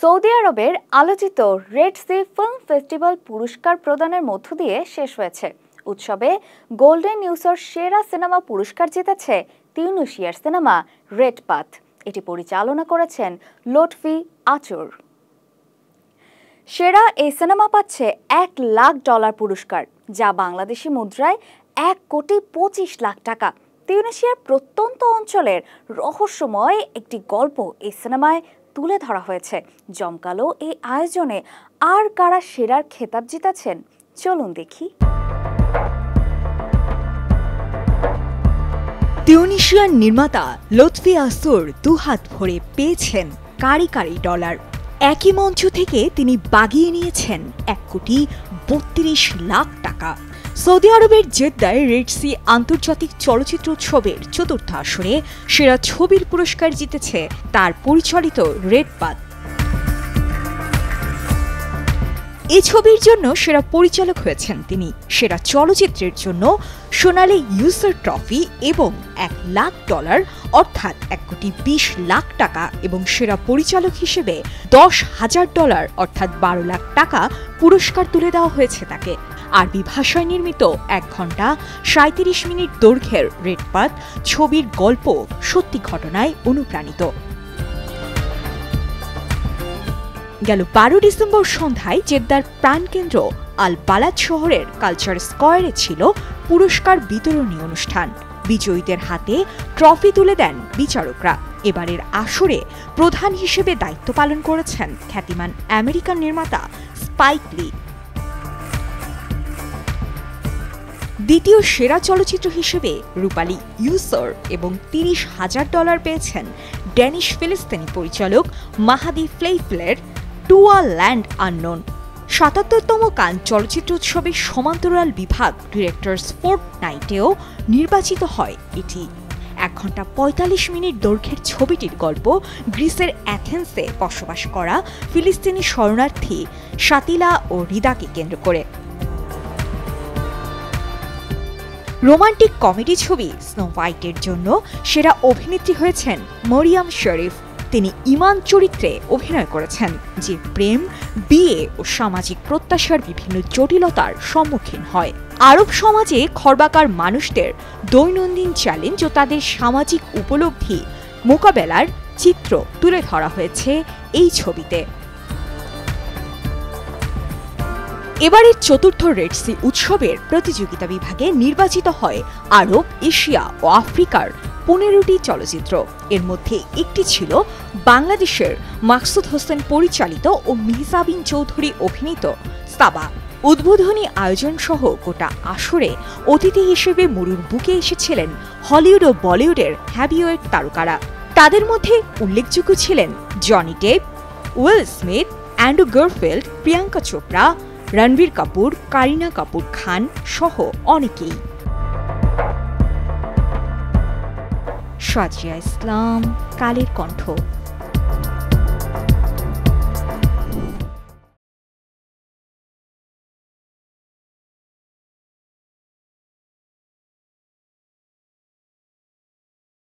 Saudi আরবের আলোচিত Red Sea film festival পুরস্কার প্রদানের মধ্য দিয়ে শেষ হয়েছে। উৎসবে গোল্ডেন নিউজের সেরা সিনেমা পুরস্কার জিতেছে তিউনিসিয়ার সিনেমা রেড পাথ। এটি পরিচালনা করেছেন লুৎফি আচর। সেরা এই সিনেমা পাচ্ছে $1 লাখ পুরস্কার, যা বাংলাদেশি মুদ্রায় 1,25,00,000 টাকা। তিউনিসিয়ার প্রত্যন্ত অঞ্চলের রহস্যময় একটি গল্প এই সিনেমায় তুলে ধরা হয়েছে। জমকালো এই আয়োজনে আর কারা সেরার খেতাব জিতেছেন, চলুন দেখি। তিউনিসিয়ার নির্মাতা লুৎফি আসর দুহাত ভরে পেয়েছেন কারি কারি ডলার। একই মঞ্চ থেকে তিনি বাগিয়ে নিয়েছেন 1,32,00,000 টাকা। সৌদি আরবের জেদ্দায় রেড সি আন্তর্জাতিক চলচ্চিত্র উৎসবের চতুর্থ আসরে সেরা ছবির পুরস্কার জিতেছে তার পরিচালিত রেড পাথ। এই ছবির জন্য সেরা পরিচালক হয়েছেন তিনি। সেরা চলচ্চিত্রের জন্য সোনালী ইউসার ট্রফি এবং $1 লাখ অর্থাৎ 1,20,00,000 টাকা এবং সেরা পরিচালক হিসেবে $10,000 অর্থাৎ 12 লাখ টাকা পুরস্কার তুলে দেওয়া হয়েছে তাকে। আরবি ভাষায় নির্মিত 1 ঘন্টা 37 মিনিট দৈর্ঘ্যের রেড পাথ ছবির গল্প সত্যি ঘটনায় অনুপ্রাণিত। গেল 12 ডিসেম্বর সন্ধ্যায় জেদ্দার প্রাণকেন্দ্র আল বালাদ শহরের কালচার স্কয়ারে ছিল পুরস্কার বিতরণী অনুষ্ঠান। বিজয়ীদের হাতে ট্রফি তুলে দেন বিচারকরা। এবারের আসরে প্রধান হিসেবে দায়িত্ব পালন করেছেন খ্যাতিমান আমেরিকান নির্মাতা স্পাইক লি। দ্বিতীয় সেরা চলচ্চিত্র হিসেবে রূপালী ইউসার এবং $30,000 পেয়েছেন ড্যানিশ ফিলিস্তিনি পরিচালক মাহাদি ফ্লেইফলের টু আ ল্যান্ড আননোন। ৭৭তম কান চলচ্চিত্র উৎসবের সমান্তরাল বিভাগ ডিরেক্টরস ফোর্টনাইটেও নির্বাচিত হয় এটি। 1 ঘন্টা 45 মিনিট দৈর্ঘ্যের ছবিটির গল্প গ্রিসের অ্যাথেন্সে বসবাস করা ফিলিস্তিনি শরণার্থী শাতিলা ও রিদাকে কেন্দ্র করে। রোমান্টিক কমেডি ছবি স্নো হোয়াইটের জন্য সেরা অভিনেত্রী হয়েছেন মরিয়াম শরীফ। তিনি ইমান চরিত্রে অভিনয় করেছেন, যে প্রেম, বিয়ে ও সামাজিক প্রত্যাশার বিভিন্ন জটিলতার সম্মুখীন হয়। আরব সমাজে খর্বাকার মানুষদের দৈনন্দিন চ্যালেঞ্জ ও তাদের সামাজিক উপলব্ধি মোকাবেলার চিত্র তুলে ধরা হয়েছে এই ছবিতে। এবারের চতুর্থ রেড সি উৎসবের প্রতিযোগিতা বিভাগে নির্বাচিত হয় আরব, এশিয়া ও আফ্রিকার 15টি চলচ্চিত্র। এর মধ্যে একটি ছিল বাংলাদেশের মাকসুদ হোসেন পরিচালিত ও মিহজাবিন চৌধুরী অভিনীত সাবা। উদ্বোধনী আয়োজন সহ গোটা আসরে অতিথি হিসেবে মরুর বুকে এসেছিলেন হলিউড ও বলিউডের হ্যাভিওয়েট তারকারা। তাদের মধ্যে উল্লেখযোগ্য ছিলেন Johnny Depp, Will Smith, Andrew Garfield, Priyanka Chopra, Ranbir Kapoor, Kareena Kapoor Khan সহ অনেকেই। সাজিয়া ইসলাম, কালের কণ্ঠ।